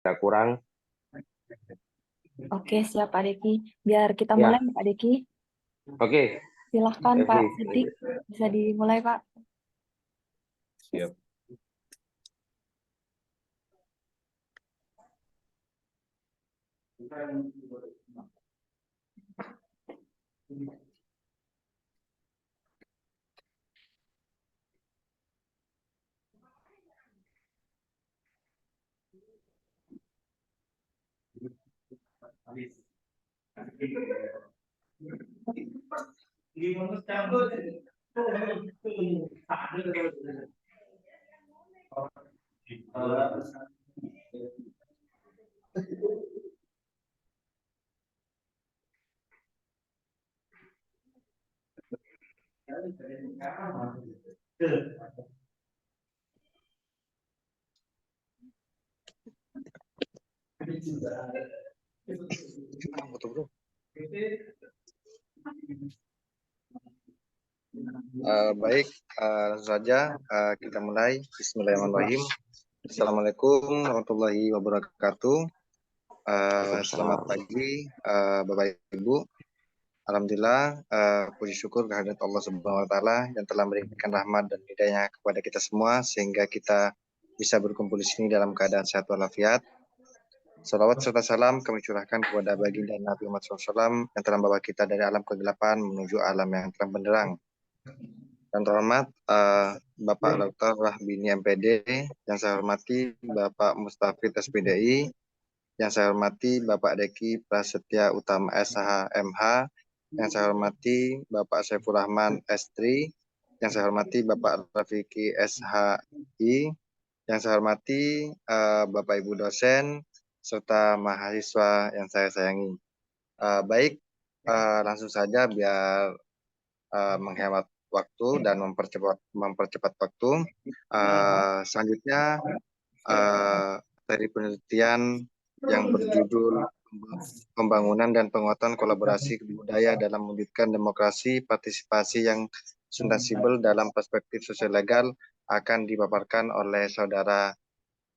Nggak kurang. Oke, siap Pak Deki. Biar kita mulai, Ya, Pak Deki. oke, Silahkan Pak Evi. Sidik, bisa dimulai Pak. Siap. Baik, langsung saja kita mulai. Bismillahirrahmanirrahim. Assalamualaikum warahmatullahi wabarakatuh. Selamat pagi, Bapak Ibu. Alhamdulillah, puji syukur kehadirat Allah Subhanahu wa Ta'ala yang telah memberikan rahmat dan hidayah kepada kita semua sehingga kita bisa berkumpul di sini dalam keadaan sehat walafiat. Salawat serta salam kami curahkan kepada baginda Nabi Muhammad SAW yang telah membawa kita dari alam kegelapan menuju alam yang terang benderang. Yang terhormat Bapak Dr. Rahbini MPD, yang saya hormati Bapak Mustafid SPDI, yang saya hormati Bapak Deki Prasetya Utama SH MH, yang saya hormati Bapak Saiful Rahman S3, yang saya hormati Bapak Rafiki SHI, yang saya hormati Bapak Ibu dosen serta mahasiswa yang saya sayangi. Baik, langsung saja biar menghemat waktu dan mempercepat waktu. Selanjutnya dari penelitian yang berjudul Pembangunan dan Penguatan Kolaborasi Budaya dalam Mewujudkan Demokrasi Partisipasi yang Sustainable dalam Perspektif Sosial Legal akan dipaparkan oleh Saudara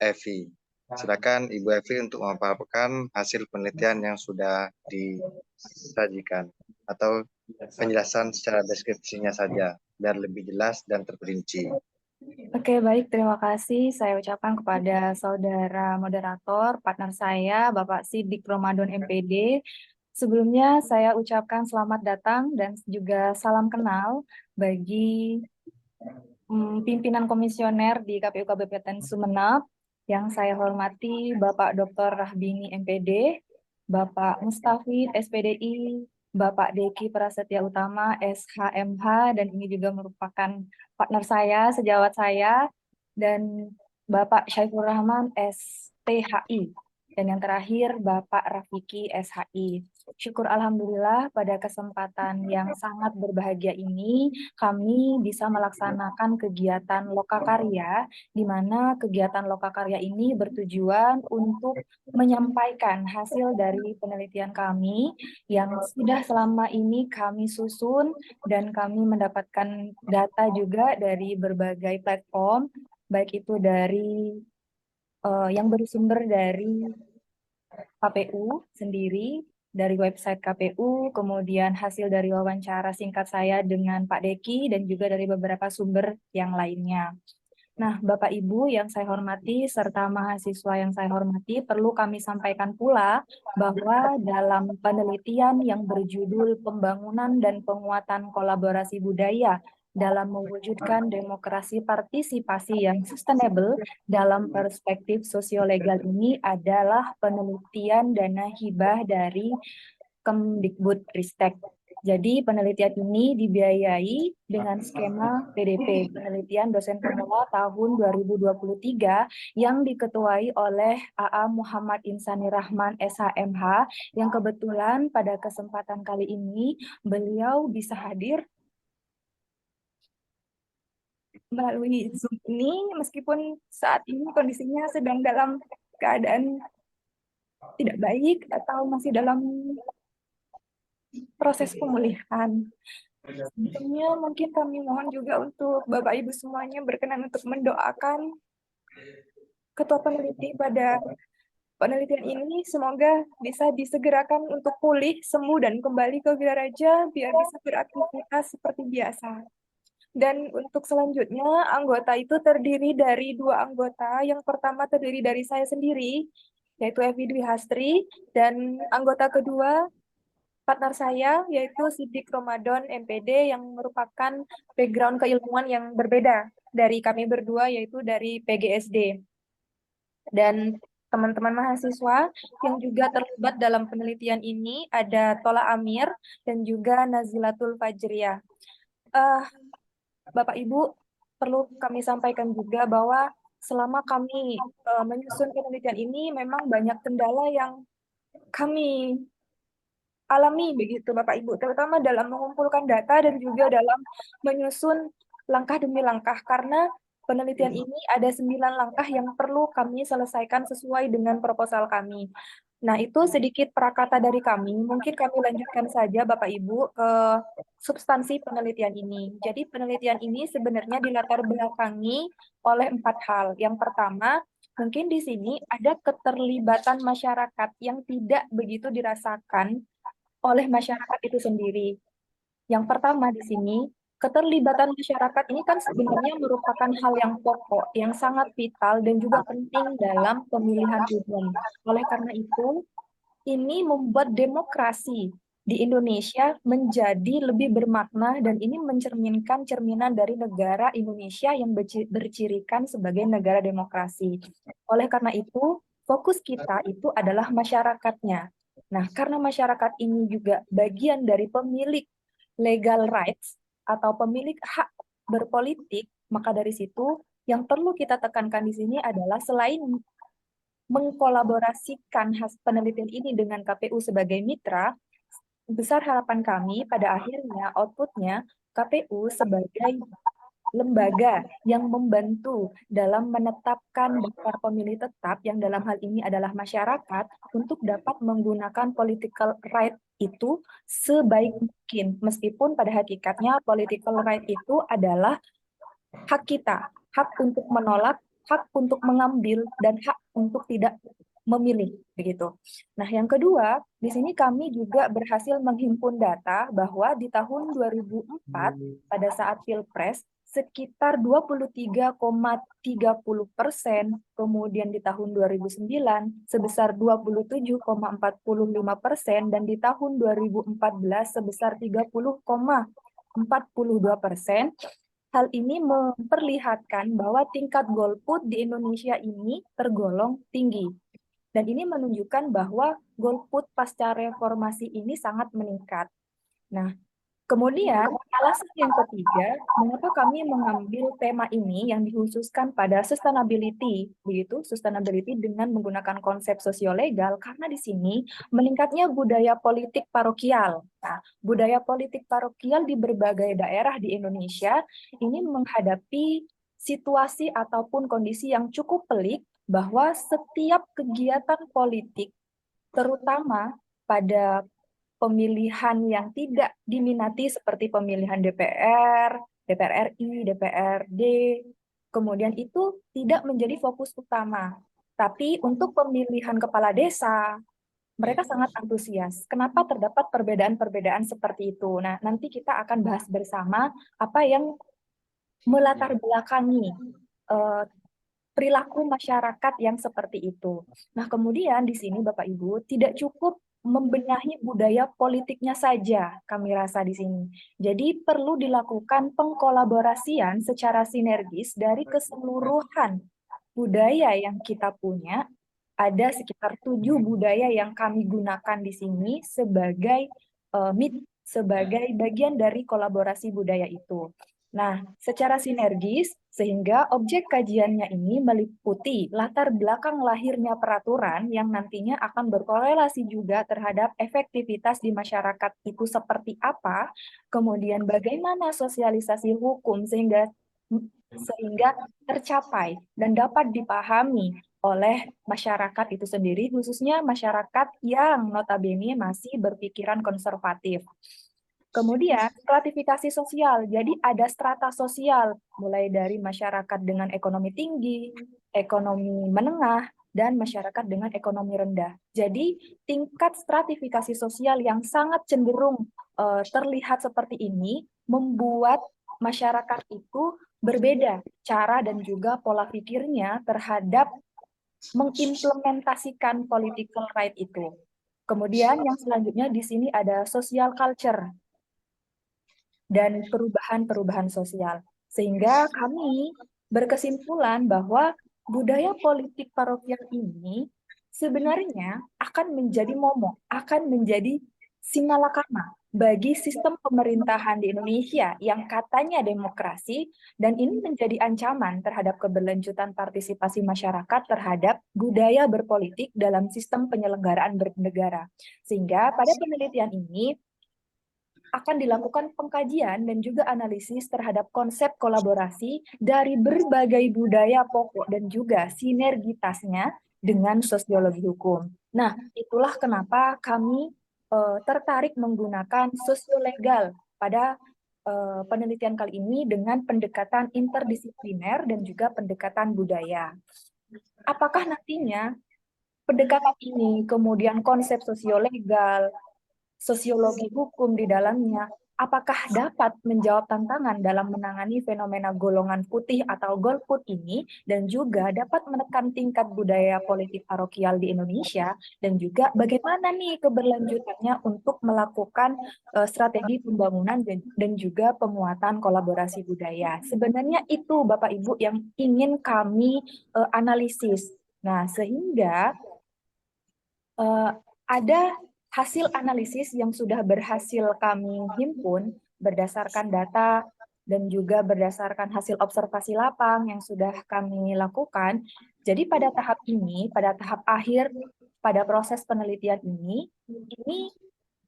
Evi. Silakan Ibu Evi untuk memaparkan hasil penelitian yang sudah disajikan atau penjelasan secara deskripsinya saja biar lebih jelas dan terperinci. Oke, baik. Terima kasih saya ucapkan kepada saudara moderator, partner saya, Bapak Sidik Ramadan MPD. Sebelumnya saya ucapkan selamat datang dan juga salam kenal bagi pimpinan komisioner di KPU Kabupaten Sumeneb yang saya hormati Bapak Dr. Rahbini MPD, Bapak Mustafid SPDI, Bapak Deki Prasetya Utama SHMH, dan ini juga merupakan partner saya, sejawat saya, dan Bapak Syaiful Rahman STHI, dan yang terakhir Bapak Rafiki SHI. Syukur Alhamdulillah pada kesempatan yang sangat berbahagia ini kami bisa melaksanakan kegiatan Lokakarya, di mana kegiatan Lokakarya ini bertujuan untuk menyampaikan hasil dari penelitian kami yang sudah selama ini kami susun dan kami mendapatkan data juga dari berbagai platform, baik itu dari yang bersumber dari KPU sendiri, dari website KPU, kemudian hasil dari wawancara singkat saya dengan Pak Deki, dan juga dari beberapa sumber yang lainnya. Nah, Bapak Ibu yang saya hormati, serta mahasiswa yang saya hormati, perlu kami sampaikan pula bahwa dalam penelitian yang berjudul Pembangunan dan Penguatan Kolaborasi Budaya dalam mewujudkan demokrasi partisipasi yang sustainable dalam perspektif sosiolegal ini adalah penelitian dana hibah dari Kemdikbudristek. Jadi penelitian ini dibiayai dengan skema PDP, penelitian dosen pemula tahun 2023 yang diketuai oleh AA Muhammad Insani Rahman SHMH, yang kebetulan pada kesempatan kali ini beliau bisa hadir melalui Zoom ini, meskipun saat ini kondisinya sedang dalam keadaan tidak baik atau masih dalam proses pemulihan. Sebelumnya mungkin kami mohon juga untuk Bapak Ibu semuanya berkenan untuk mendoakan Ketua Peneliti pada penelitian ini semoga bisa disegerakan untuk pulih, sembuh, dan kembali ke Bidaraja biar bisa beraktivitas seperti biasa. Dan untuk selanjutnya, anggota itu terdiri dari dua anggota. Yang pertama terdiri dari saya sendiri, yaitu Evi Dwi Hastri, dan anggota kedua, partner saya, yaitu Sidik Ramadan MPD, yang merupakan background keilmuan yang berbeda dari kami berdua, yaitu dari PGSD. Dan teman-teman mahasiswa yang juga terlibat dalam penelitian ini ada Tola Amir dan juga Nazilatul Fajriyah. Bapak Ibu, perlu kami sampaikan juga bahwa selama kami menyusun penelitian ini memang banyak kendala yang kami alami begitu Bapak Ibu, terutama dalam mengumpulkan data dan juga dalam menyusun langkah demi langkah, karena penelitian ini ada 9 langkah yang perlu kami selesaikan sesuai dengan proposal kami. Nah, itu sedikit prakata dari kami. Mungkin kami lanjutkan saja Bapak Ibu ke substansi penelitian ini. Jadi penelitian ini sebenarnya dilatar belakangi oleh 4 hal. Yang pertama, mungkin di sini ada keterlibatan masyarakat yang tidak begitu dirasakan oleh masyarakat itu sendiri. Yang pertama di sini, keterlibatan masyarakat ini kan sebenarnya merupakan hal yang pokok, yang sangat vital dan juga penting dalam pemilihan umum. Oleh karena itu, ini membuat demokrasi di Indonesia menjadi lebih bermakna dan ini mencerminkan cerminan dari negara Indonesia yang bercirikan sebagai negara demokrasi. Oleh karena itu, fokus kita itu adalah masyarakatnya. Nah, karena masyarakat ini juga bagian dari pemilik legal rights atau pemilik hak berpolitik, maka dari situ yang perlu kita tekankan di sini adalah selain mengkolaborasikan penelitian ini dengan KPU sebagai mitra, besar harapan kami pada akhirnya outputnya KPU sebagai lembaga yang membantu dalam menetapkan daftar pemilih tetap yang dalam hal ini adalah masyarakat untuk dapat menggunakan political right itu sebaik mungkin. Meskipun pada hakikatnya political right itu adalah hak kita, hak untuk menolak, hak untuk mengambil, dan hak untuk tidak memilih, begitu. Nah, yang kedua, di sini kami juga berhasil menghimpun data bahwa di tahun 2004, pada saat Pilpres, sekitar 23,30%, kemudian di tahun 2009 sebesar 27,45%, dan di tahun 2014 sebesar 30,42%. Hal ini memperlihatkan bahwa tingkat golput di Indonesia ini tergolong tinggi. Dan ini menunjukkan bahwa golput pasca reformasi ini sangat meningkat. Nah, kemudian alasan yang ketiga, mengapa kami mengambil tema ini yang dikhususkan pada sustainability, begitu, sustainability dengan menggunakan konsep sosiolegal, karena di sini meningkatnya budaya politik parokial. Nah, budaya politik parokial di berbagai daerah di Indonesia ini menghadapi situasi ataupun kondisi yang cukup pelik bahwa setiap kegiatan politik, terutama pada pemilihan yang tidak diminati seperti pemilihan DPR, DPR RI, DPRD, kemudian itu tidak menjadi fokus utama. Tapi untuk pemilihan kepala desa, mereka sangat antusias. Kenapa terdapat perbedaan-perbedaan seperti itu? Nah, nanti kita akan bahas bersama apa yang melatar belakangi perilaku masyarakat yang seperti itu. Nah, kemudian di sini Bapak Ibu tidak cukup membenahi budaya politiknya saja, kami rasa di sini. Jadi perlu dilakukan pengkolaborasian secara sinergis dari keseluruhan budaya yang kita punya. Ada sekitar 7 budaya yang kami gunakan di sini sebagai sebagai bagian dari kolaborasi budaya itu. Nah, secara sinergis, sehingga objek kajiannya ini meliputi latar belakang lahirnya peraturan yang nantinya akan berkorelasi juga terhadap efektivitas di masyarakat itu seperti apa, kemudian bagaimana sosialisasi hukum sehingga tercapai dan dapat dipahami oleh masyarakat itu sendiri, khususnya masyarakat yang notabene masih berpikiran konservatif. Kemudian, stratifikasi sosial. Jadi ada strata sosial, mulai dari masyarakat dengan ekonomi tinggi, ekonomi menengah, dan masyarakat dengan ekonomi rendah. Jadi tingkat stratifikasi sosial yang sangat cenderung terlihat seperti ini membuat masyarakat itu berbeda cara dan juga pola pikirnya terhadap mengimplementasikan political right itu. Kemudian yang selanjutnya di sini ada social culture dan perubahan-perubahan sosial. Sehingga kami berkesimpulan bahwa budaya politik parokial ini sebenarnya akan menjadi momok, akan menjadi simalakama bagi sistem pemerintahan di Indonesia yang katanya demokrasi, dan ini menjadi ancaman terhadap keberlanjutan partisipasi masyarakat terhadap budaya berpolitik dalam sistem penyelenggaraan bernegara. Sehingga pada penelitian ini akan dilakukan pengkajian dan juga analisis terhadap konsep kolaborasi dari berbagai budaya pokok dan juga sinergitasnya dengan sosiologi hukum. Nah, itulah kenapa kami tertarik menggunakan sosiolegal pada penelitian kali ini dengan pendekatan interdisipliner dan juga pendekatan budaya. Apakah nantinya pendekatan ini, kemudian konsep sosiolegal, sosiologi hukum di dalamnya, apakah dapat menjawab tantangan dalam menangani fenomena golongan putih atau golput ini, dan juga dapat menekan tingkat budaya politik parokial di Indonesia, dan juga bagaimana nih keberlanjutannya untuk melakukan strategi pembangunan dan juga penguatan kolaborasi budaya. Sebenarnya itu Bapak Ibu yang ingin kami analisis. Nah, sehingga ada hasil analisis yang sudah berhasil kami himpun berdasarkan data dan juga berdasarkan hasil observasi lapang yang sudah kami lakukan. Jadi pada tahap ini, pada tahap akhir, pada proses penelitian ini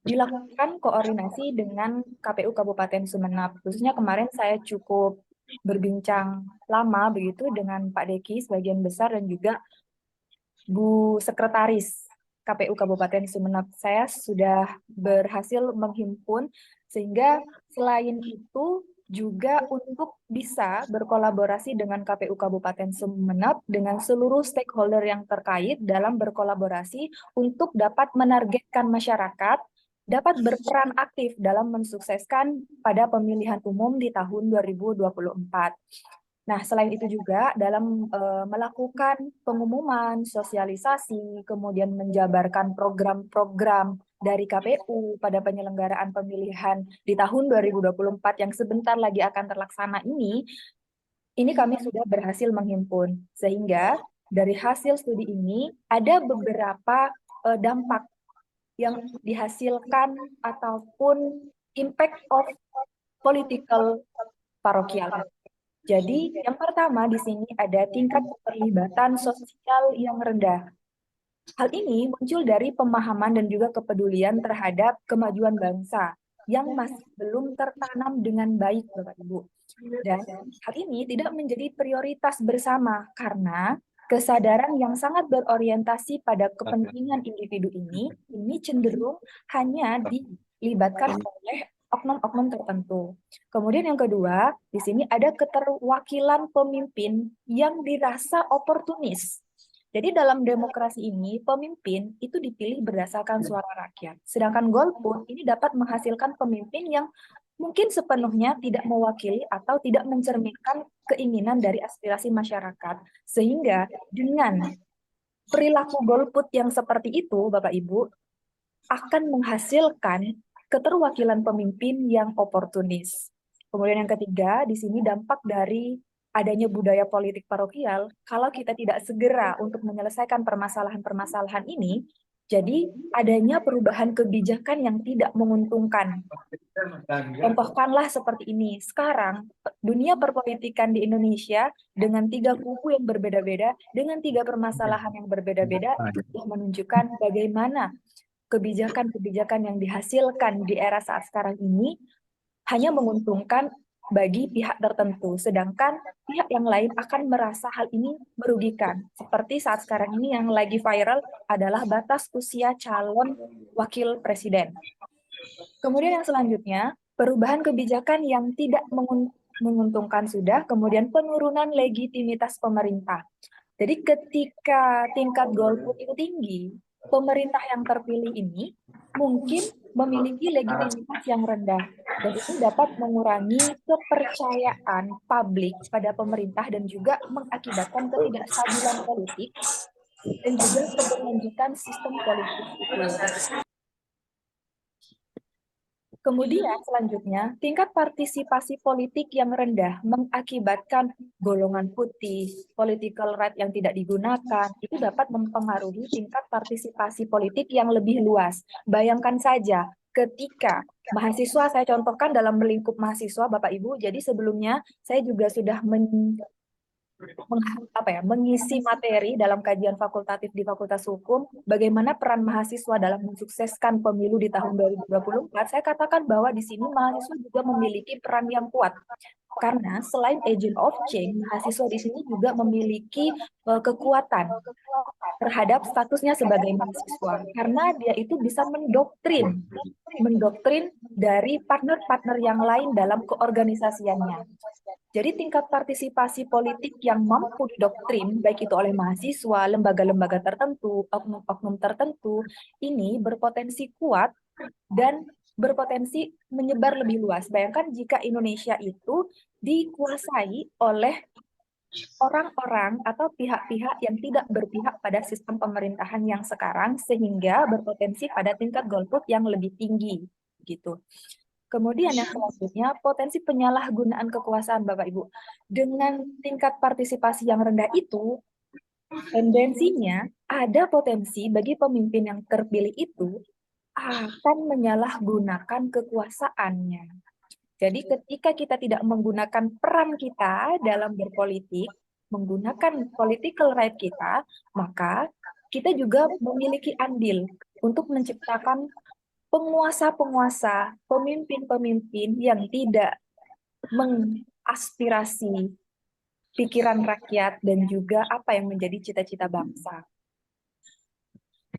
dilakukan koordinasi dengan KPU Kabupaten Sumeneb. Khususnya kemarin saya cukup berbincang lama begitu dengan Pak Deki sebagian besar dan juga Bu Sekretaris KPU Kabupaten Sumeneb. Saya sudah berhasil menghimpun, sehingga selain itu juga untuk bisa berkolaborasi dengan KPU Kabupaten Sumeneb dengan seluruh stakeholder yang terkait dalam berkolaborasi untuk dapat menargetkan masyarakat dapat berperan aktif dalam mensukseskan pada pemilihan umum di tahun 2024. Nah, selain itu juga dalam melakukan pengumuman, sosialisasi, kemudian menjabarkan program-program dari KPU pada penyelenggaraan pemilihan di tahun 2024 yang sebentar lagi akan terlaksana ini kami sudah berhasil menghimpun. Sehingga dari hasil studi ini ada beberapa dampak yang dihasilkan ataupun impact of political parokial. Jadi, yang pertama di sini ada tingkat keterlibatan sosial yang rendah. Hal ini muncul dari pemahaman dan juga kepedulian terhadap kemajuan bangsa yang masih belum tertanam dengan baik, Bapak Ibu. Dan hal ini tidak menjadi prioritas bersama karena kesadaran yang sangat berorientasi pada kepentingan individu ini cenderung hanya dilibatkan oleh oknum-oknum tertentu. Kemudian yang kedua, di sini ada keterwakilan pemimpin yang dirasa oportunis. Jadi dalam demokrasi ini, pemimpin itu dipilih berdasarkan suara rakyat. Sedangkan golput ini dapat menghasilkan pemimpin yang mungkin sepenuhnya tidak mewakili atau tidak mencerminkan keinginan dari aspirasi masyarakat. Sehingga dengan perilaku golput yang seperti itu, Bapak Ibu, akan menghasilkan keterwakilan pemimpin yang oportunis. Kemudian yang ketiga, di sini dampak dari adanya budaya politik parokial, kalau kita tidak segera untuk menyelesaikan permasalahan-permasalahan ini, jadi adanya perubahan kebijakan yang tidak menguntungkan. Contohkanlah seperti ini, sekarang dunia perpolitikan di Indonesia dengan 3 kubu yang berbeda-beda, dengan 3 permasalahan yang berbeda-beda, itu sudah menunjukkan bagaimana kebijakan-kebijakan yang dihasilkan di era saat sekarang ini hanya menguntungkan bagi pihak tertentu, sedangkan pihak yang lain akan merasa hal ini merugikan. Seperti saat sekarang ini yang lagi viral adalah batas usia calon wakil presiden. Kemudian yang selanjutnya, perubahan kebijakan yang tidak menguntungkan sudah, kemudian penurunan legitimitas pemerintah. Jadi ketika tingkat golput itu tinggi, pemerintah yang terpilih ini mungkin memiliki legitimitas yang rendah. Dan itu dapat mengurangi kepercayaan publik pada pemerintah dan juga mengakibatkan ketidakstabilan politik dan juga keberlanjutan sistem politik itu. Kemudian selanjutnya, tingkat partisipasi politik yang rendah mengakibatkan golongan putih, political right yang tidak digunakan, itu dapat mempengaruhi tingkat partisipasi politik yang lebih luas. Bayangkan saja, ketika mahasiswa, saya contohkan dalam lingkup mahasiswa, Bapak Ibu, jadi sebelumnya saya juga sudah mengisi materi dalam kajian fakultatif di Fakultas Hukum, bagaimana peran mahasiswa dalam mensukseskan pemilu di tahun 2024, saya katakan bahwa di sini mahasiswa juga memiliki peran yang kuat. Karena selain agent of change, mahasiswa di sini juga memiliki kekuatan terhadap statusnya sebagai mahasiswa. Karena dia itu bisa mendoktrin dari partner-partner yang lain dalam keorganisasiannya. Jadi tingkat partisipasi politik yang mampu didoktrin, baik itu oleh mahasiswa, lembaga-lembaga tertentu, oknum-oknum tertentu, ini berpotensi kuat dan berpotensi menyebar lebih luas. Bayangkan jika Indonesia itu dikuasai oleh orang-orang atau pihak-pihak yang tidak berpihak pada sistem pemerintahan yang sekarang, sehingga berpotensi pada tingkat golput yang lebih tinggi. Gitu. Kemudian yang selanjutnya, potensi penyalahgunaan kekuasaan Bapak Ibu. Dengan tingkat partisipasi yang rendah itu, tendensinya ada potensi bagi pemimpin yang terpilih itu akan menyalahgunakan kekuasaannya. Jadi ketika kita tidak menggunakan peran kita dalam berpolitik, menggunakan political right kita, maka kita juga memiliki andil untuk menciptakan penguasa-penguasa, pemimpin-pemimpin yang tidak mengaspirasi pikiran rakyat dan juga apa yang menjadi cita-cita bangsa.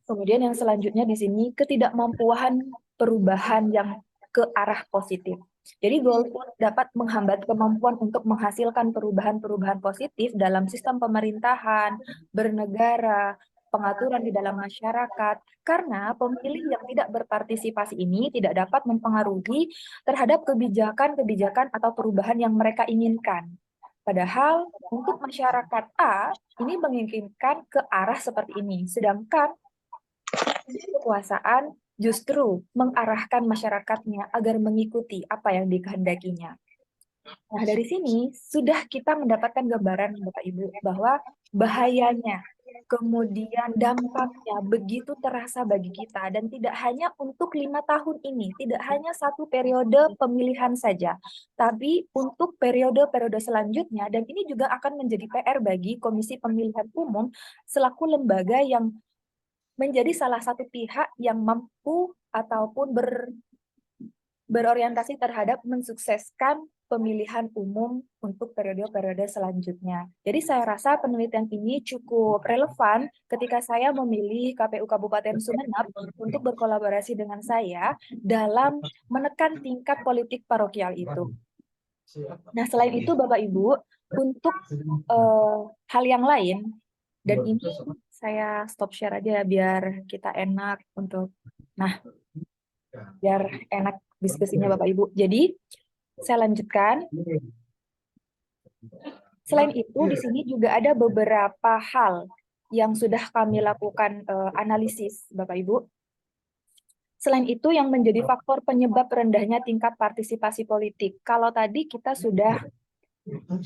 Kemudian yang selanjutnya di sini ketidakmampuan perubahan yang ke arah positif. Jadi golput dapat menghambat kemampuan untuk menghasilkan perubahan-perubahan positif dalam sistem pemerintahan, bernegara, pengaturan di dalam masyarakat, karena pemilih yang tidak berpartisipasi ini tidak dapat mempengaruhi terhadap kebijakan-kebijakan atau perubahan yang mereka inginkan. Padahal untuk masyarakat A, ini menginginkan ke arah seperti ini, sedangkan kekuasaan justru mengarahkan masyarakatnya agar mengikuti apa yang dikehendakinya. Nah, dari sini sudah kita mendapatkan gambaran Bapak Ibu bahwa bahayanya, kemudian dampaknya begitu terasa bagi kita dan tidak hanya untuk 5 tahun ini, tidak hanya satu periode pemilihan saja, tapi untuk periode-periode selanjutnya, dan ini juga akan menjadi PR bagi Komisi Pemilihan Umum selaku lembaga yang menjadi salah satu pihak yang mampu ataupun berorientasi terhadap mensukseskan pemilihan umum untuk periode-periode selanjutnya. Jadi saya rasa penelitian ini cukup relevan ketika saya memilih KPU Kabupaten Sumeneb untuk berkolaborasi dengan saya dalam menekan tingkat politik parokial itu. Nah, selain itu Bapak Ibu, untuk hal yang lain, dan ini saya stop share aja biar kita enak untuk, biar enak diskusinya Bapak Ibu. Jadi saya lanjutkan. Selain itu, di sini juga ada beberapa hal yang sudah kami lakukan analisis Bapak Ibu. Selain itu, yang menjadi faktor penyebab rendahnya tingkat partisipasi politik. Kalau tadi kita sudah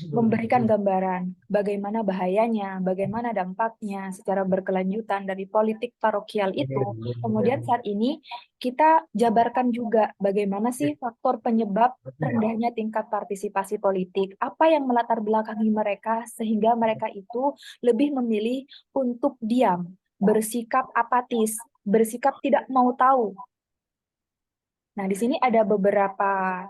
memberikan gambaran bagaimana bahayanya, bagaimana dampaknya secara berkelanjutan dari politik parokial itu. Kemudian saat ini kita jabarkan juga bagaimana sih faktor penyebab rendahnya tingkat partisipasi politik, apa yang melatar belakangi mereka sehingga mereka itu lebih memilih untuk diam, bersikap apatis, bersikap tidak mau tahu. Nah, di sini ada beberapa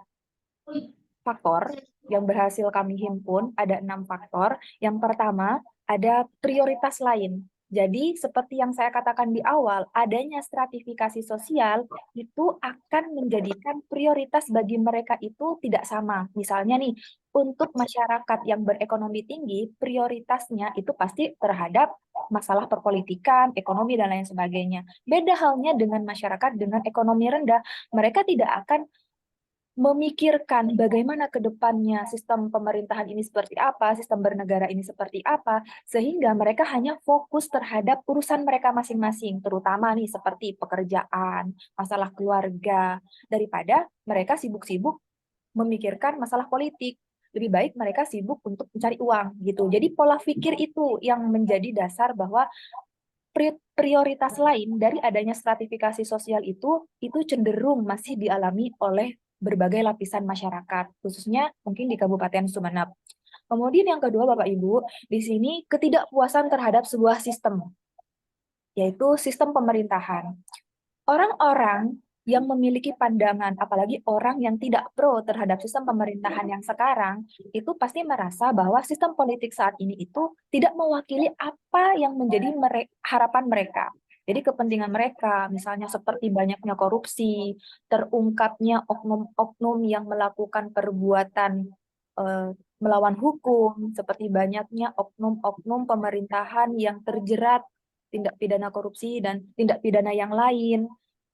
faktor yang berhasil kami himpun, ada 6 faktor. Yang pertama, ada prioritas lain. Jadi seperti yang saya katakan di awal, adanya stratifikasi sosial itu akan menjadikan prioritas bagi mereka itu tidak sama. Misalnya nih, untuk masyarakat yang berekonomi tinggi, prioritasnya itu pasti terhadap masalah perpolitikan, ekonomi, dan lain sebagainya. Beda halnya dengan masyarakat dengan ekonomi rendah, mereka tidak akan memikirkan bagaimana ke depannya sistem pemerintahan ini seperti apa, sistem bernegara ini seperti apa, sehingga mereka hanya fokus terhadap urusan mereka masing-masing, terutama nih seperti pekerjaan, masalah keluarga, daripada mereka sibuk-sibuk memikirkan masalah politik. Lebih baik mereka sibuk untuk mencari uang gitu. Jadi pola pikir itu yang menjadi dasar bahwa prioritas lain dari adanya stratifikasi sosial itu cenderung masih dialami oleh berbagai lapisan masyarakat, khususnya mungkin di Kabupaten Sumeneb. Kemudian yang kedua, Bapak Ibu, di sini ketidakpuasan terhadap sebuah sistem, yaitu sistem pemerintahan. Orang-orang yang memiliki pandangan, apalagi orang yang tidak pro terhadap sistem pemerintahan yang sekarang, itu pasti merasa bahwa sistem politik saat ini itu tidak mewakili apa yang menjadi harapan mereka. Jadi kepentingan mereka, misalnya seperti banyaknya korupsi, terungkapnya oknum-oknum yang melakukan perbuatan eh, melawan hukum, seperti banyaknya oknum-oknum pemerintahan yang terjerat tindak pidana korupsi dan tindak pidana yang lain,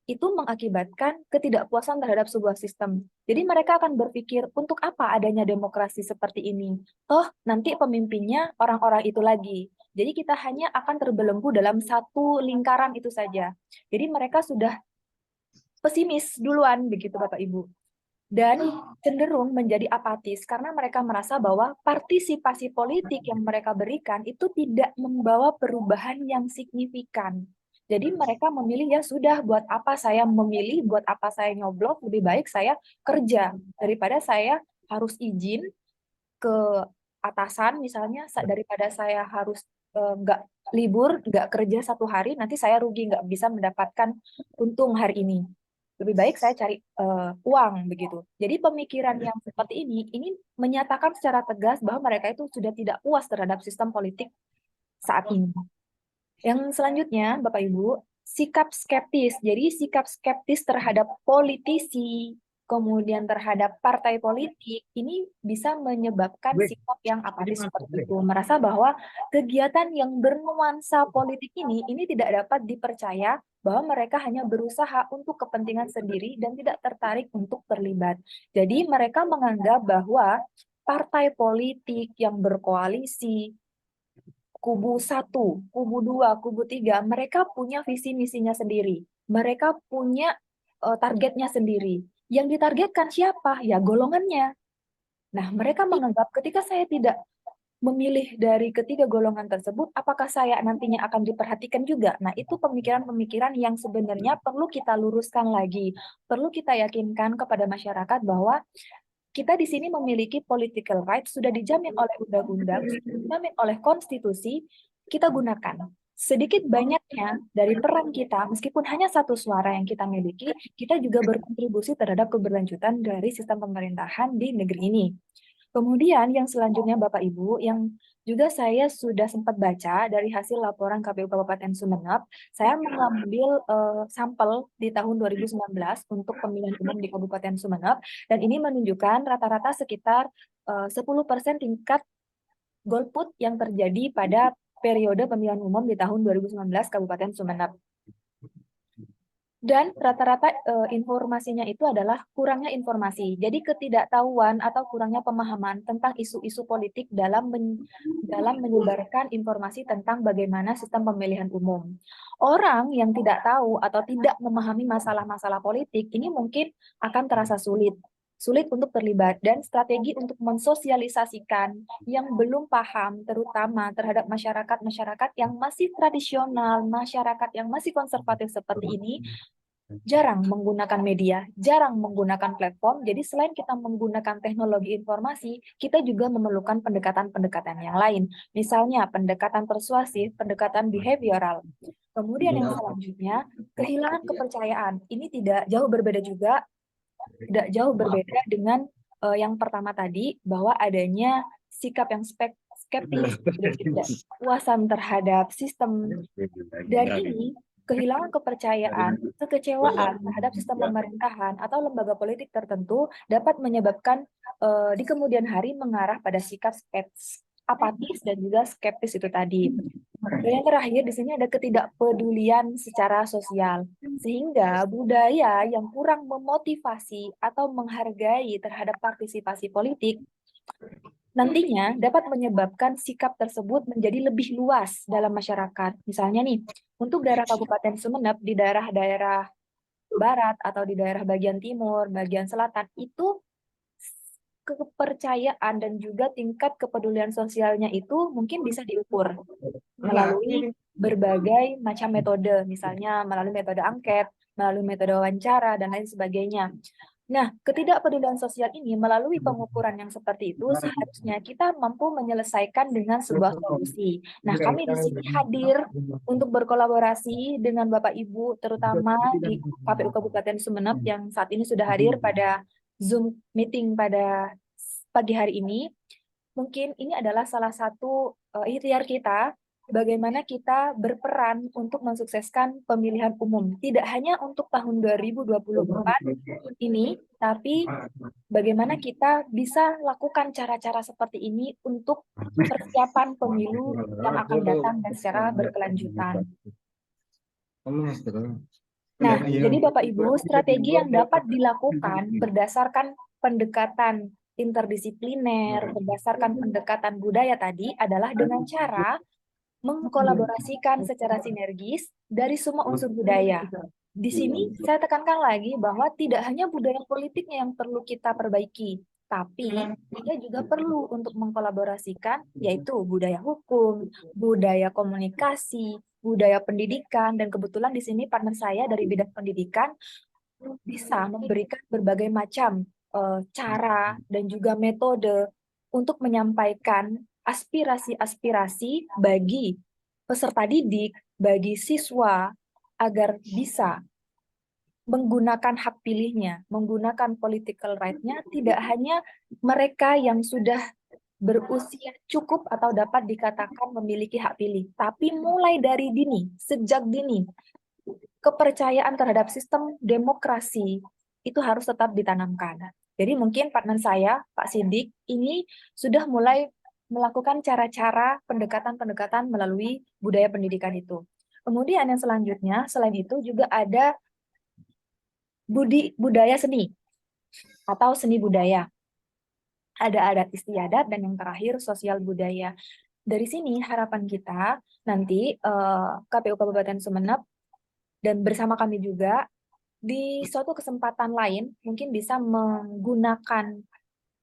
itu mengakibatkan ketidakpuasan terhadap sebuah sistem. Jadi mereka akan berpikir, untuk apa adanya demokrasi seperti ini? Toh nanti pemimpinnya orang-orang itu lagi. Jadi kita hanya akan terbelenggu dalam satu lingkaran itu saja. Jadi mereka sudah pesimis duluan, begitu Bapak Ibu. Dan cenderung menjadi apatis karena mereka merasa bahwa partisipasi politik yang mereka berikan itu tidak membawa perubahan yang signifikan. Jadi mereka memilih, ya sudah, buat apa saya memilih, buat apa saya nyoblos, lebih baik saya kerja daripada saya harus izin ke atasan misalnya, daripada saya harus nggak libur, nggak kerja 1 hari, nanti saya rugi, nggak bisa mendapatkan untung hari ini. Lebih baik saya cari uang begitu. Jadi pemikiran yang seperti ini menyatakan secara tegas bahwa mereka itu sudah tidak puas terhadap sistem politik saat ini. Yang selanjutnya, Bapak Ibu, sikap skeptis. Jadi sikap skeptis terhadap politisi, kemudian terhadap partai politik, ini bisa menyebabkan sikap yang apatis seperti itu. Merasa bahwa kegiatan yang bernuansa politik ini tidak dapat dipercaya, bahwa mereka hanya berusaha untuk kepentingan sendiri dan tidak tertarik untuk terlibat. Jadi mereka menganggap bahwa partai politik yang berkoalisi, kubu 1, kubu 2, kubu 3, mereka punya visi misinya sendiri. Mereka punya targetnya sendiri. Yang ditargetkan siapa? Ya golongannya. Nah, mereka menganggap ketika saya tidak memilih dari ketiga golongan tersebut, apakah saya nantinya akan diperhatikan juga? Nah, itu pemikiran-pemikiran yang sebenarnya perlu kita luruskan lagi. Perlu kita yakinkan kepada masyarakat bahwa kita di sini memiliki political rights, sudah dijamin oleh undang-undang, sudah dijamin oleh konstitusi, kita gunakan. Sedikit banyaknya dari peran kita, meskipun hanya satu suara yang kita miliki, kita juga berkontribusi terhadap keberlanjutan dari sistem pemerintahan di negeri ini. Kemudian yang selanjutnya Bapak Ibu, yang juga saya sudah sempat baca dari hasil laporan KPU Kabupaten Sumeneb, saya mengambil sampel di tahun 2019 untuk pemilihan umum di Kabupaten Sumeneb, dan ini menunjukkan rata-rata sekitar 10% tingkat golput yang terjadi pada periode pemilihan umum di tahun 2019 Kabupaten Sumeneb. Dan rata-rata informasinya itu adalah kurangnya informasi. Jadi ketidaktahuan atau kurangnya pemahaman tentang isu-isu politik dalam menyebarkan informasi tentang bagaimana sistem pemilihan umum. Orang yang tidak tahu atau tidak memahami masalah-masalah politik ini mungkin akan terasa sulit untuk terlibat, dan strategi untuk mensosialisasikan yang belum paham, terutama terhadap masyarakat-masyarakat yang masih tradisional, masyarakat yang masih konservatif seperti ini, jarang menggunakan media, jarang menggunakan platform. Jadi selain kita menggunakan teknologi informasi, kita juga memerlukan pendekatan-pendekatan yang lain. Misalnya pendekatan persuasif, pendekatan behavioral. Kemudian yang selanjutnya, kehilangan kepercayaan. Ini tidak jauh berbeda juga, dengan yang pertama tadi, bahwa adanya sikap yang skeptis dan ketidakpuasan terhadap sistem. Dan ini kehilangan kepercayaan, kekecewaan terhadap sistem pemerintahan atau lembaga politik tertentu dapat menyebabkan di kemudian hari mengarah pada sikap apatis dan juga skeptis itu tadi. Dan yang terakhir di sini ada ketidakpedulian secara sosial, sehingga budaya yang kurang memotivasi atau menghargai terhadap partisipasi politik nantinya dapat menyebabkan sikap tersebut menjadi lebih luas dalam masyarakat. Misalnya nih, untuk daerah Kabupaten Sumeneb, di daerah-daerah barat atau di daerah bagian timur, bagian selatan, itu kepercayaan dan juga tingkat kepedulian sosialnya itu mungkin bisa diukur melalui berbagai macam metode, misalnya melalui metode angket, melalui metode wawancara, dan lain sebagainya. Nah, ketidakpedulian sosial ini melalui pengukuran yang seperti itu seharusnya kita mampu menyelesaikan dengan sebuah solusi. Nah, kami di sini hadir untuk berkolaborasi dengan Bapak Ibu, terutama di KPU Kabupaten Sumeneb yang saat ini sudah hadir pada Zoom meeting pada pagi hari ini. Mungkin ini adalah salah satu ikhtiar kita bagaimana kita berperan untuk mensukseskan pemilihan umum. Tidak hanya untuk tahun 2024 ini, tapi bagaimana kita bisa lakukan cara-cara seperti ini untuk persiapan pemilu yang akan datang dan secara berkelanjutan. Nah, jadi Bapak Ibu, strategi yang dapat dilakukan berdasarkan pendekatan interdisipliner, berdasarkan pendekatan budaya tadi adalah dengan cara mengkolaborasikan secara sinergis dari semua unsur budaya. Di sini saya tekankan lagi bahwa tidak hanya budaya politiknya yang perlu kita perbaiki, tapi kita juga perlu untuk mengkolaborasikan yaitu budaya hukum, budaya komunikasi, budaya pendidikan, dan kebetulan di sini partner saya dari bidang pendidikan bisa memberikan berbagai macam cara dan juga metode untuk menyampaikan aspirasi-aspirasi bagi peserta didik, bagi siswa, agar bisa menggunakan hak pilihnya, menggunakan political right-nya, tidak hanya mereka yang sudah berusia cukup atau dapat dikatakan memiliki hak pilih, tapi mulai dari dini, sejak dini, kepercayaan terhadap sistem demokrasi itu harus tetap ditanamkan. Jadi mungkin partner saya, Pak Sidik, ini sudah mulai melakukan cara-cara pendekatan-pendekatan melalui budaya pendidikan itu. Kemudian yang selanjutnya, selain itu juga ada budaya seni atau seni budaya. Ada adat istiadat dan yang terakhir sosial budaya. Dari sini harapan kita nanti KPU Kabupaten Sumeneb dan bersama kami juga di suatu kesempatan lain mungkin bisa menggunakan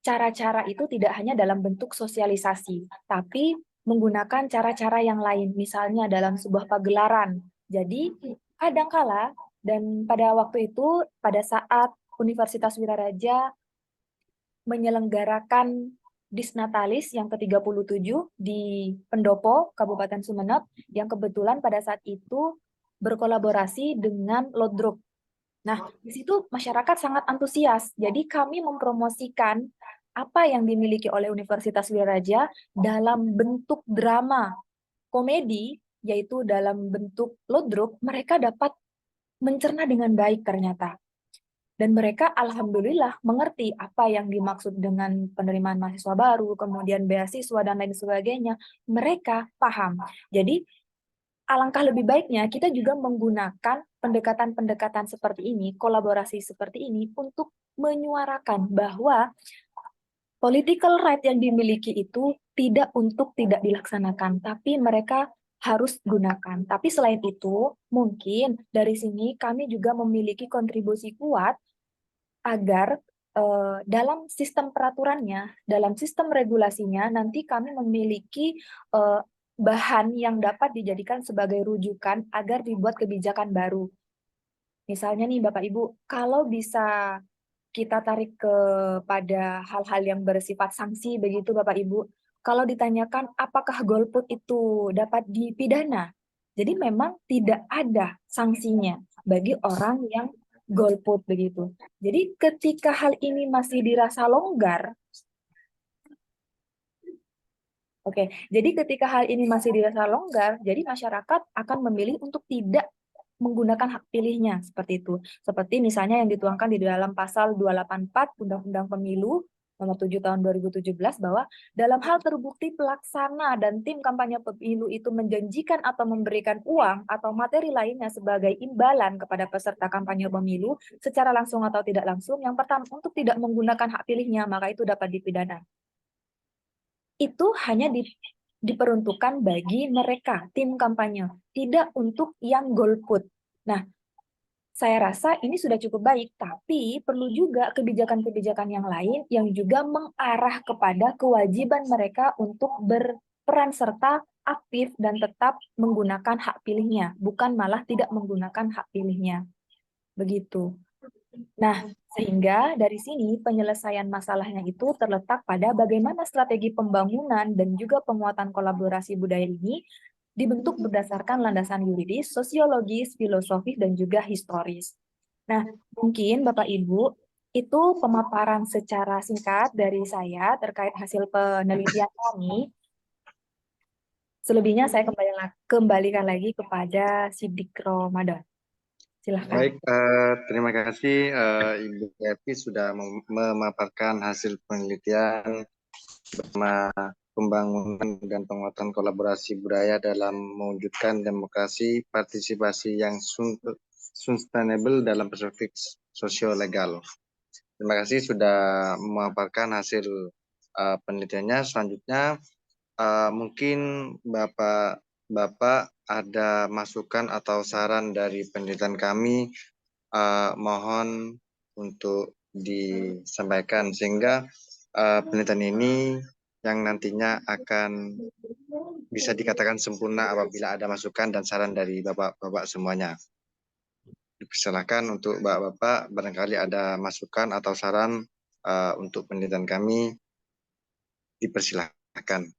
cara-cara itu tidak hanya dalam bentuk sosialisasi, tapi menggunakan cara-cara yang lain, misalnya dalam sebuah pagelaran. Jadi, kadangkala dan pada waktu itu, pada saat Universitas Wiraraja menyelenggarakan Disnatalis yang ke-37 di Pendopo, Kabupaten Sumeneb, yang kebetulan pada saat itu berkolaborasi dengan Lodruk. Nah, di situ masyarakat sangat antusias. Jadi kami mempromosikan apa yang dimiliki oleh Universitas Wiraraja dalam bentuk drama komedi, yaitu dalam bentuk Lodruk, mereka dapat mencerna dengan baik ternyata. Dan mereka alhamdulillah mengerti apa yang dimaksud dengan penerimaan mahasiswa baru, kemudian beasiswa dan lain sebagainya. Mereka paham. Jadi alangkah lebih baiknya kita juga menggunakan pendekatan-pendekatan seperti ini, kolaborasi seperti ini untuk menyuarakan bahwa political right yang dimiliki itu tidak untuk tidak dilaksanakan, tapi mereka harus gunakan. Tapi selain itu, mungkin dari sini kami juga memiliki kontribusi kuat agar dalam sistem peraturannya, dalam sistem regulasinya, nanti kami memiliki bahan yang dapat dijadikan sebagai rujukan agar dibuat kebijakan baru. Misalnya nih Bapak Ibu, kalau bisa kita tarik kepada hal-hal yang bersifat sanksi begitu Bapak Ibu, kalau ditanyakan apakah golput itu dapat dipidana, jadi memang tidak ada sanksinya bagi orang yang golput begitu. Jadi ketika hal ini masih dirasa longgar, Oke, jadi ketika hal ini masih dirasa longgar, jadi masyarakat akan memilih untuk tidak menggunakan hak pilihnya seperti itu. Seperti misalnya yang dituangkan di dalam pasal 284 Undang-Undang Pemilu nomor 7 tahun 2017 bahwa dalam hal terbukti pelaksana dan tim kampanye pemilu itu menjanjikan atau memberikan uang atau materi lainnya sebagai imbalan kepada peserta kampanye pemilu secara langsung atau tidak langsung, yang pertama untuk tidak menggunakan hak pilihnya, maka itu dapat dipidana. Itu hanya diperuntukkan bagi mereka, tim kampanye, tidak untuk yang golput. Nah, saya rasa ini sudah cukup baik, tapi perlu juga kebijakan-kebijakan yang lain yang juga mengarah kepada kewajiban mereka untuk berperan serta aktif dan tetap menggunakan hak pilihnya, bukan malah tidak menggunakan hak pilihnya. Begitu. Nah, sehingga dari sini penyelesaian masalahnya itu terletak pada bagaimana strategi pembangunan dan juga penguatan kolaborasi budaya ini dibentuk berdasarkan landasan yuridis, sosiologis, filosofis, dan juga historis. Nah, mungkin Bapak Ibu, itu pemaparan secara singkat dari saya terkait hasil penelitian kami. Selebihnya saya kembalikan lagi kepada Sidik Ramadan. Silahkan. Baik, terima kasih Ibu Evi sudah memaparkan hasil penelitian pembangunan dan penguatan kolaborasi budaya dalam mewujudkan demokrasi partisipasi yang sustainable dalam perspektif sosio-legal. Terima kasih sudah memaparkan hasil penelitiannya. Selanjutnya, mungkin Bapak ada masukan atau saran dari penelitian kami, mohon untuk disampaikan sehingga penelitian ini yang nantinya akan bisa dikatakan sempurna apabila ada masukan dan saran dari Bapak-Bapak semuanya. Dipersilakan untuk Bapak-Bapak barangkali ada masukan atau saran untuk penelitian kami, dipersilakan.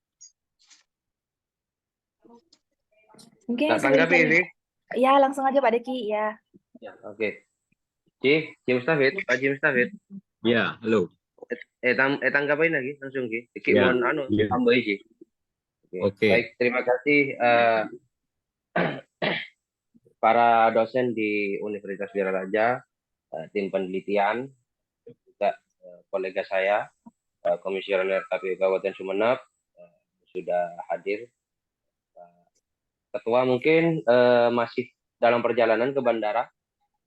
Mungkin Tak tanggapi ini? Ya, langsung aja Pak Deki, ya. Ya, oke. Ci Mustafid, Pak Ci Mustafid. Ya, halo. Tanggapin lagi langsung Ki. Ki Ya, mohon ya. tambahin Ci. Oke. Baik, terima kasih para dosen di Universitas Wiraraja, tim penelitian, juga kolega saya, Komisioner KPU Kabupaten Sumeneb, sudah hadir. Ketua mungkin masih dalam perjalanan ke bandara.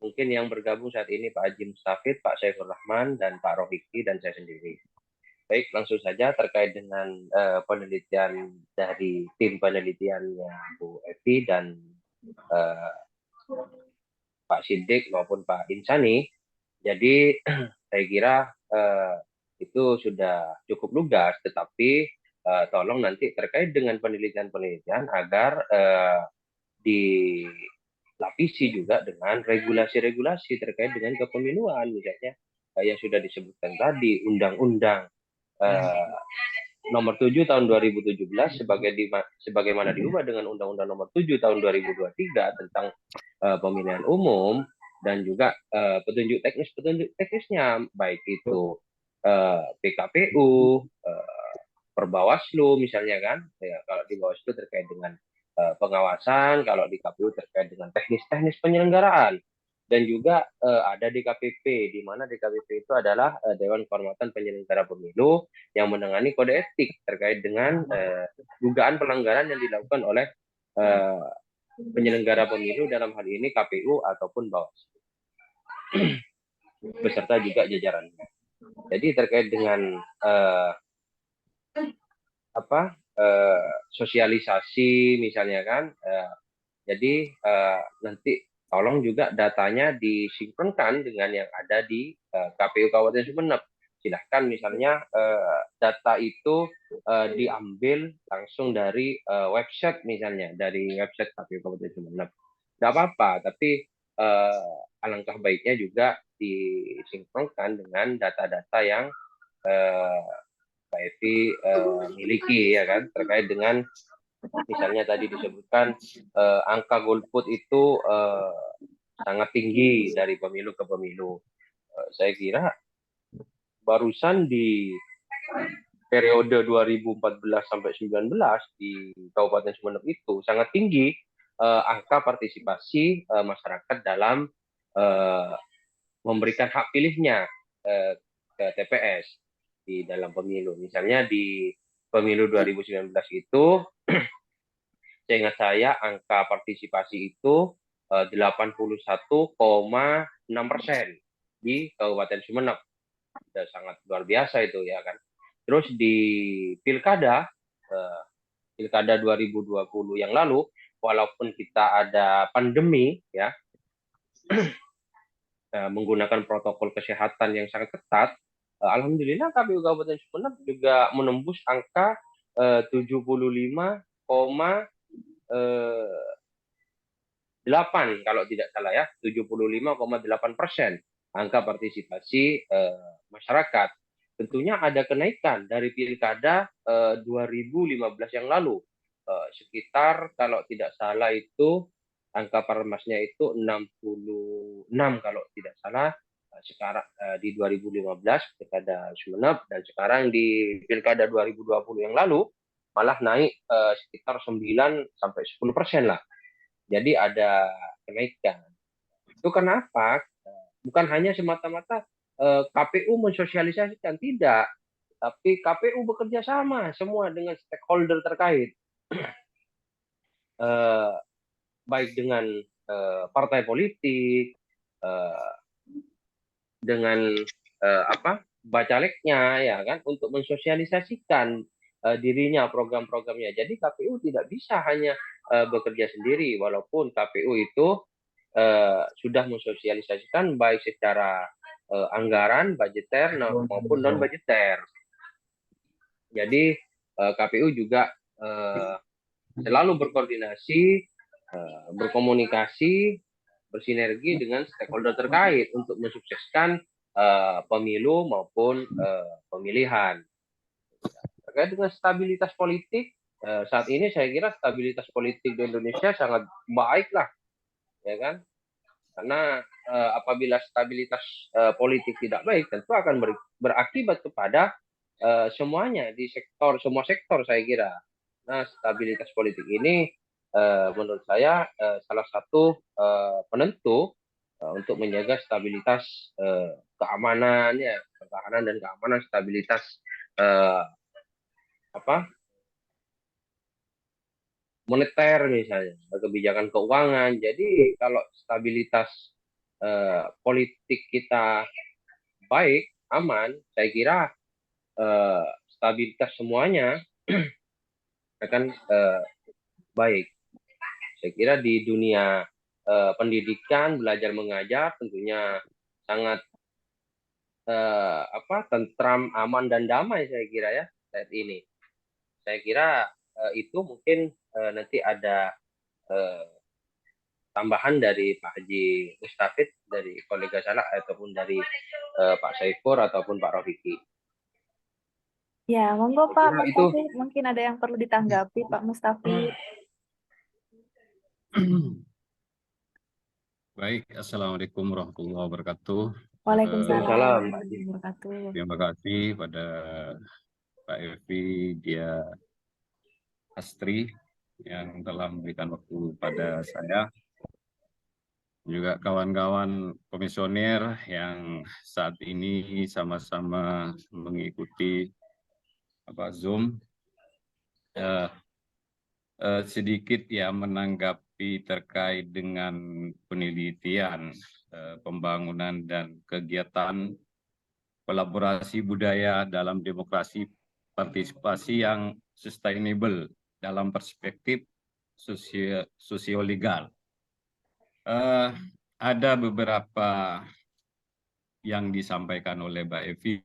Mungkin yang bergabung saat ini Pak Haji Mustafid, Pak Saiful Rahman, dan Pak Rohiki, dan saya sendiri. Baik, langsung saja terkait dengan penelitian dari tim penelitiannya Bu Evi dan Pak Siddiq maupun Pak Insani. Jadi saya kira itu sudah cukup lugas, tetapi tolong nanti terkait dengan penelitian-penelitian agar dilapisi juga dengan regulasi-regulasi terkait dengan kepemiluan, misalnya yang sudah disebutkan tadi, Undang-Undang nomor 7 tahun 2017 sebagaimana diubah dengan Undang-Undang nomor 7 tahun 2023 tentang pemilihan umum, dan juga petunjuk teknisnya baik itu PKPU, Perbawaslu misalnya kan, ya, kalau di Bawaslu terkait dengan pengawasan, kalau di KPU terkait dengan teknis-teknis penyelenggaraan, dan juga ada DKPP, di mana DKPP itu adalah Dewan Kehormatan Penyelenggara Pemilu yang menangani kode etik terkait dengan dugaan pelanggaran yang dilakukan oleh penyelenggara pemilu, dalam hal ini KPU ataupun Bawaslu beserta juga jajarannya. Jadi terkait dengan sosialisasi misalnya kan, jadi nanti tolong juga datanya disinkronkan dengan yang ada di KPU Kabupaten Sumeneb. Silahkan misalnya data itu diambil langsung dari website, misalnya dari website KPU Kabupaten Sumeneb. Tidak apa-apa, tapi alangkah baiknya juga disinkronkan dengan data-data yang Pak Evi miliki, ya kan, terkait dengan misalnya tadi disebutkan angka golput itu sangat tinggi dari pemilu ke pemilu. Saya kira barusan periode 2014 sampai 19 di Kabupaten Sumeneb itu sangat tinggi angka partisipasi masyarakat dalam memberikan hak pilihnya ke TPS di dalam pemilu. Misalnya di pemilu 2019 itu, seingat saya angka partisipasi itu 81,6% di Kabupaten Sumeneb. Sudah sangat luar biasa itu ya kan. Terus di pilkada 2020 yang lalu, walaupun kita ada pandemi ya, menggunakan protokol kesehatan yang sangat ketat, alhamdulillah KPU Kabupaten Sumeneb juga menembus angka 75,8 kalau tidak salah ya, 75,8% angka partisipasi masyarakat. Tentunya ada kenaikan dari pilkada 2015 yang lalu, sekitar kalau tidak salah itu angka parmasnya itu 66 kalau tidak salah. Sekarang di 2015 pilkada Sumeneb, dan sekarang di pilkada 2020 yang lalu malah naik sekitar 9-10% lah. Jadi ada kenaikan. Itu kenapa? Bukan hanya semata-mata KPU mensosialisasikan, tidak, tapi KPU bekerja sama semua dengan stakeholder terkait, baik dengan partai politik, dengan bacaleknya ya kan, untuk mensosialisasikan dirinya, program-programnya. Jadi KPU tidak bisa hanya bekerja sendiri, walaupun KPU itu sudah mensosialisasikan baik secara anggaran, budgeter maupun non budgeter. Jadi KPU juga selalu berkoordinasi, berkomunikasi, bersinergi dengan stakeholder terkait untuk mensukseskan pemilu maupun pemilihan. Terkait dengan stabilitas politik, saat ini saya kira stabilitas politik di Indonesia sangat baik lah, ya kan? Karena apabila stabilitas politik tidak baik, tentu akan berakibat kepada semuanya di semua sektor saya kira. Nah, stabilitas politik ini menurut saya salah satu penentu untuk menjaga stabilitas keamanan, ya, pertahanan dan keamanan, stabilitas moneter misalnya, kebijakan keuangan. Jadi kalau stabilitas politik kita baik, aman, saya kira stabilitas semuanya akan baik. Saya kira di dunia pendidikan, belajar mengajar tentunya sangat tentram, aman dan damai saya kira ya saat ini. Saya kira itu mungkin nanti ada tambahan dari Pak Haji Mustafid, dari kolega saya, ataupun dari Pak Saifur ataupun Pak Rafiki. Ya, monggo Pak Itu Mustafid, mungkin ada yang perlu ditanggapi Pak Mustafid. Baik, Assalamualaikum warahmatullahi wabarakatuh. Waalaikumsalam warahmatullahi wabarakatuh. Terima kasih pada Pak Evi, Dia Astri yang telah memberikan waktu pada saya. Juga kawan-kawan komisioner yang saat ini sama-sama mengikuti Zoom. Sedikit ya menanggapi terkait dengan penelitian, pembangunan dan kegiatan kolaborasi budaya dalam demokrasi partisipasi yang sustainable dalam perspektif sosiolegal. Ada beberapa yang disampaikan oleh Mbak Evi,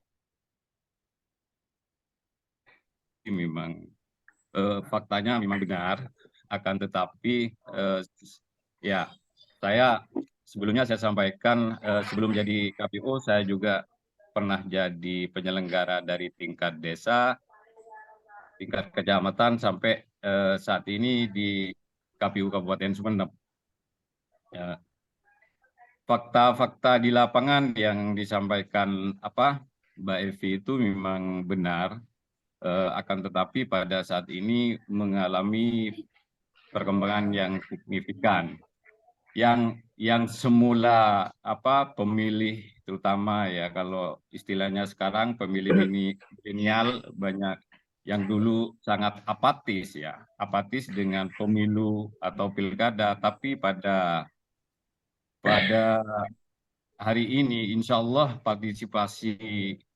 memang faktanya memang benar, akan tetapi ya saya sebelumnya saya sampaikan, sebelum jadi KPU saya juga pernah jadi penyelenggara dari tingkat desa, tingkat kecamatan, sampai saat ini di KPU Kabupaten Sumeneb. Ya, fakta-fakta di lapangan yang disampaikan Mbak Evi itu memang benar. akan tetapi pada saat ini mengalami perkembangan yang signifikan. Yang semula pemilih, terutama ya kalau istilahnya sekarang pemilih milenial, banyak yang dulu sangat apatis dengan pemilu atau pilkada, tapi pada hari ini insya Allah partisipasi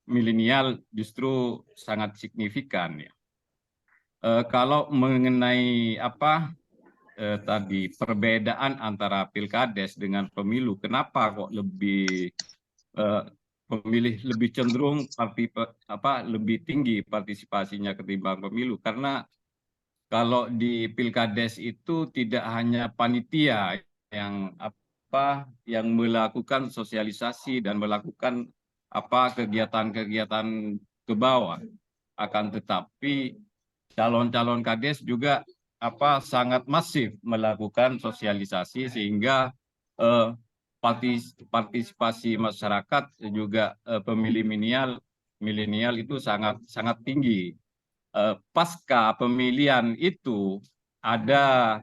milenial justru sangat signifikan ya. Kalau mengenai tadi perbedaan antara pilkades dengan pemilu, kenapa kok pemilih lebih cenderung lebih tinggi partisipasinya ketimbang pemilu? Karena kalau di pilkades itu tidak hanya panitia yang melakukan sosialisasi dan melakukan kegiatan-kegiatan ke bawah, akan tetapi calon-calon kades juga sangat masif melakukan sosialisasi, sehingga partisipasi masyarakat juga pemilih milenial itu sangat sangat tinggi. Pasca pemilihan itu ada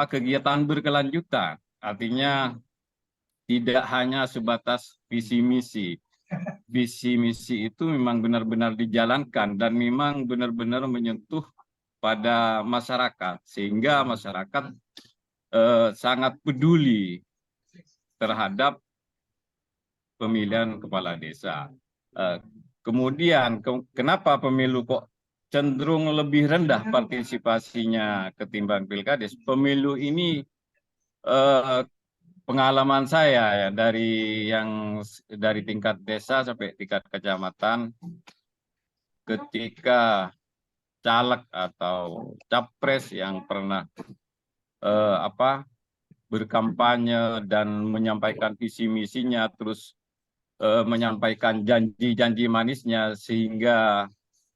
kegiatan berkelanjutan, artinya tidak hanya sebatas visi misi. Visi misi itu memang benar-benar dijalankan dan memang benar-benar menyentuh pada masyarakat, sehingga masyarakat sangat peduli terhadap pemilihan kepala desa. Kemudian kenapa pemilu kok cenderung lebih rendah partisipasinya ketimbang pilkades? Pemilu ini pengalaman saya ya, dari tingkat desa sampai tingkat kecamatan, ketika caleg atau capres yang pernah berkampanye dan menyampaikan visi misinya, terus menyampaikan janji-janji manisnya, sehingga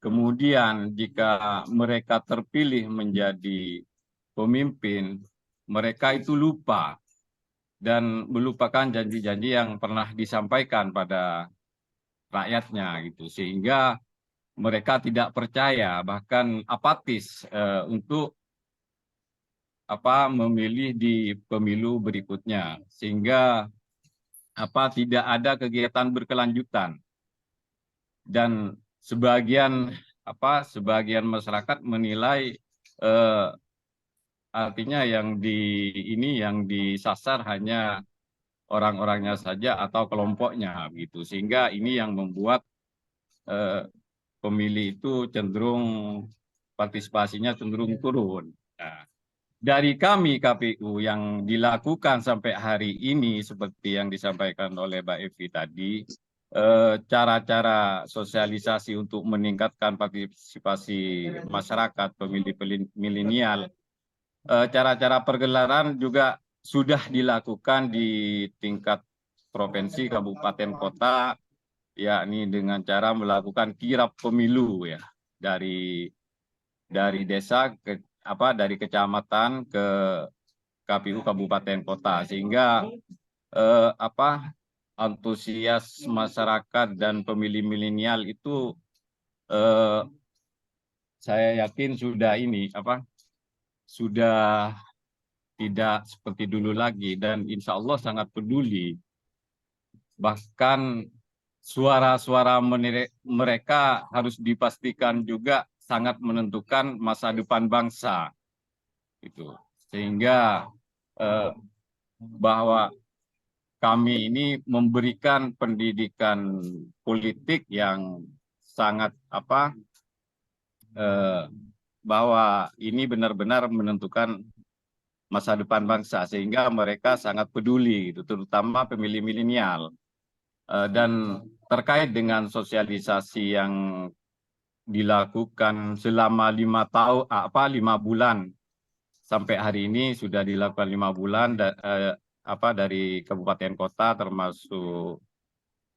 kemudian jika mereka terpilih menjadi pemimpin, mereka itu lupa dan melupakan janji-janji yang pernah disampaikan pada rakyatnya gitu, sehingga mereka tidak percaya, bahkan apatis untuk memilih di pemilu berikutnya, sehingga tidak ada kegiatan berkelanjutan. Dan sebagian masyarakat menilai artinya yang disasar hanya orang-orangnya saja atau kelompoknya gitu, sehingga ini yang membuat pemilih itu partisipasinya cenderung turun. Nah, dari kami KPU yang dilakukan sampai hari ini seperti yang disampaikan oleh Mbak Evi tadi, cara-cara sosialisasi untuk meningkatkan partisipasi masyarakat pemilih milenial, cara-cara pergelaran juga sudah dilakukan di tingkat provinsi, kabupaten, kota, yakni dengan cara melakukan kirap pemilu ya, dari desa dari kecamatan ke KPU kabupaten kota, sehingga antusias masyarakat dan pemilih milenial itu saya yakin sudah tidak seperti dulu lagi, dan insya Allah sangat peduli. Bahkan suara-suara mereka harus dipastikan juga sangat menentukan masa depan bangsa. Itu. Sehingga bahwa kami ini memberikan pendidikan politik yang sangat bahwa ini benar-benar menentukan masa depan bangsa, sehingga mereka sangat peduli, gitu, terutama pemilih milenial. Dan terkait dengan sosialisasi yang dilakukan selama 5 bulan sampai hari ini, sudah dilakukan 5 bulan dari kabupaten kota, termasuk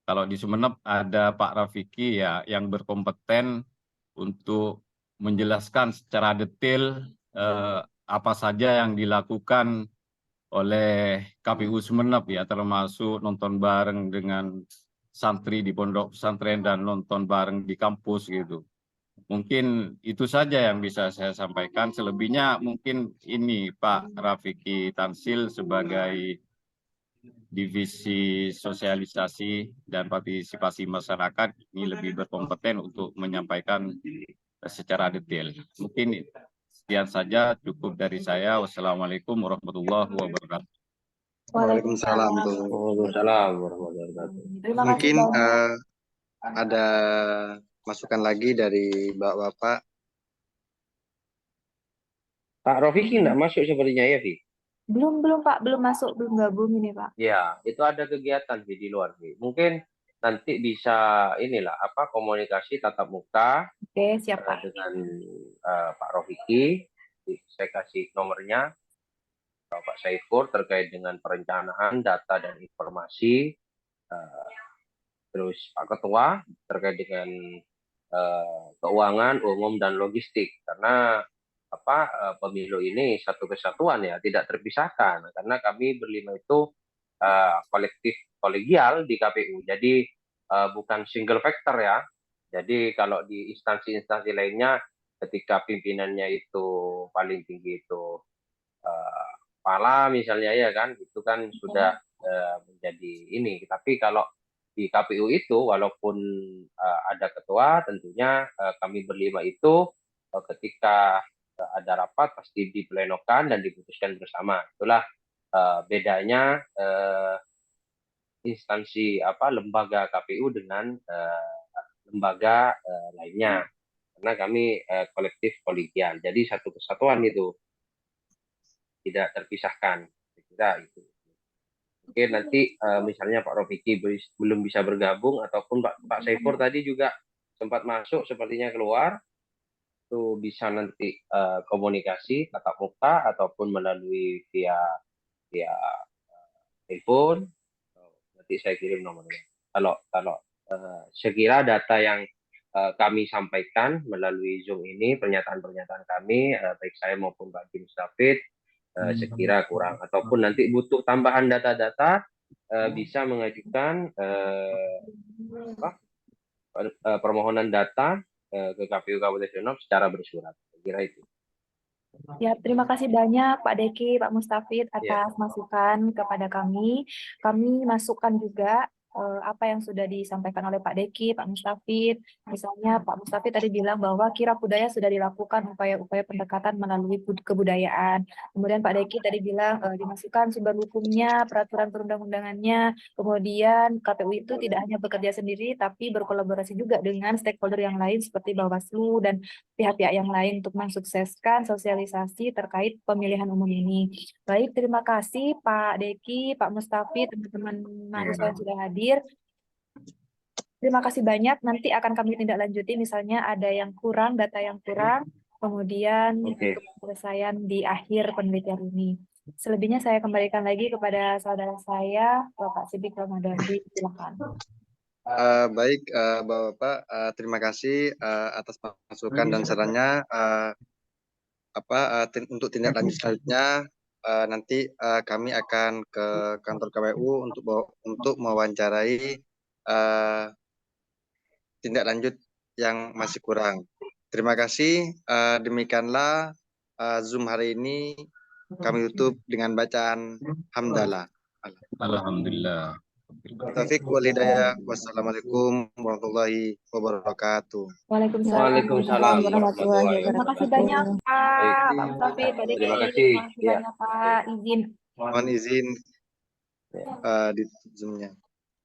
kalau di Sumeneb ada Pak Rafiki ya, yang berkompeten untuk menjelaskan secara detail apa saja yang dilakukan oleh KPU Sumeneb ya, termasuk nonton bareng dengan santri di pondok pesantren dan nonton bareng di kampus gitu. Mungkin itu saja yang bisa saya sampaikan. Selebihnya mungkin ini Pak Rafiki Tansil sebagai divisi sosialisasi dan partisipasi masyarakat ini lebih berkompeten untuk menyampaikan secara detail. Mungkin sekian saja, cukup dari saya. Wassalamualaikum warahmatullahi wabarakatuh. Waalaikumsalam tuh. Waalaikumsalam warahmatullahi wabarakatuh. Terima kasih Mungkin banyak. ada masukan lagi dari Bapak-Bapak. Pak Rofiki nggak masuk sepertinya ya, Vi? Belum Pak, belum masuk, belum gabung ini Pak. Ya, itu ada kegiatan Vi di luar, Vi. Mungkin nanti bisa inilah apa komunikasi tatap muka Oke, siap Pak. dengan Pak Rofiki. Saya kasih nomornya Pak Saifur terkait dengan perencanaan data dan informasi. Terus Pak Ketua terkait dengan keuangan umum dan logistik, karena pemilu ini satu kesatuan ya, tidak terpisahkan, karena kami berlima itu kolektif kolegial di KPU, jadi bukan single factor ya. Jadi kalau di instansi-instansi lainnya ketika pimpinannya itu paling tinggi itu kepala misalnya ya kan, itu kan sudah menjadi ini. Tapi kalau di KPU itu walaupun ada ketua, tentunya kami berlima itu ketika ada rapat pasti diplenokan dan diputuskan bersama. Itulah bedanya instansi lembaga KPU dengan lembaga lainnya, karena kami kolektif kolegial, jadi satu kesatuan itu tidak terpisahkan. Kita itu mungkin nanti misalnya Pak Rofiki belum bisa bergabung ataupun Pak Saifur tadi juga sempat masuk sepertinya keluar, itu bisa nanti komunikasi tatap muka ataupun melalui via telepon. Nanti saya kirim nomornya. Kalau saya kira data yang kami sampaikan melalui Zoom ini, pernyataan-pernyataan kami, baik saya maupun Pak Jim Stafid, saya kira kurang. Ataupun nanti butuh tambahan data-data, bisa mengajukan permohonan data ke KPU Kabupaten Sumeneb secara bersurat. Saya kira itu. Ya, terima kasih banyak Pak Deki, Pak Mustafid atas masukan kepada kami. Kami masukkan juga apa yang sudah disampaikan oleh Pak Deki, Pak Mustafid. Misalnya Pak Mustafid tadi bilang bahwa kirab budaya sudah dilakukan upaya-upaya pendekatan melalui kebudayaan. Kemudian Pak Deki tadi bilang dimasukkan sumber hukumnya, peraturan perundang-undangannya. Kemudian KPU itu tidak hanya bekerja sendiri, tapi berkolaborasi juga dengan stakeholder yang lain seperti Bawaslu dan pihak-pihak yang lain untuk mensukseskan sosialisasi terkait pemilihan umum ini. Baik, terima kasih Pak Deki, Pak Mustafid, teman-teman mahasiswa yang sudah hadir. Terima kasih banyak. Nanti akan kami tindak lanjuti, misalnya ada yang kurang, data yang kurang, kemudian untuk penyelesaian di akhir penelitian ini. Selebihnya saya kembalikan lagi kepada saudara saya, Bapak Sidik Ramadan. Silakan. Baik, Bapak-Bapak, terima kasih atas masukan dan sarannya. Untuk tindak lanjut selanjutnya, nanti kami akan ke kantor KPU untuk mewawancarai tindak lanjut yang masih kurang. Terima kasih. Demikianlah Zoom hari ini kami tutup dengan bacaan hamdalah. Alhamdulillah. Taufik wal hidayah. Wassalamualaikum warahmatullahi wabarakatuh. Waalaikumsalam warahmatullahi Terima kasih wabarakatuh. banyak Pak Baik. Mustafid, Pak Deki. Terima kasih. Terima kasih banyak Pak. Izin. Mohon izin di Zoom-nya.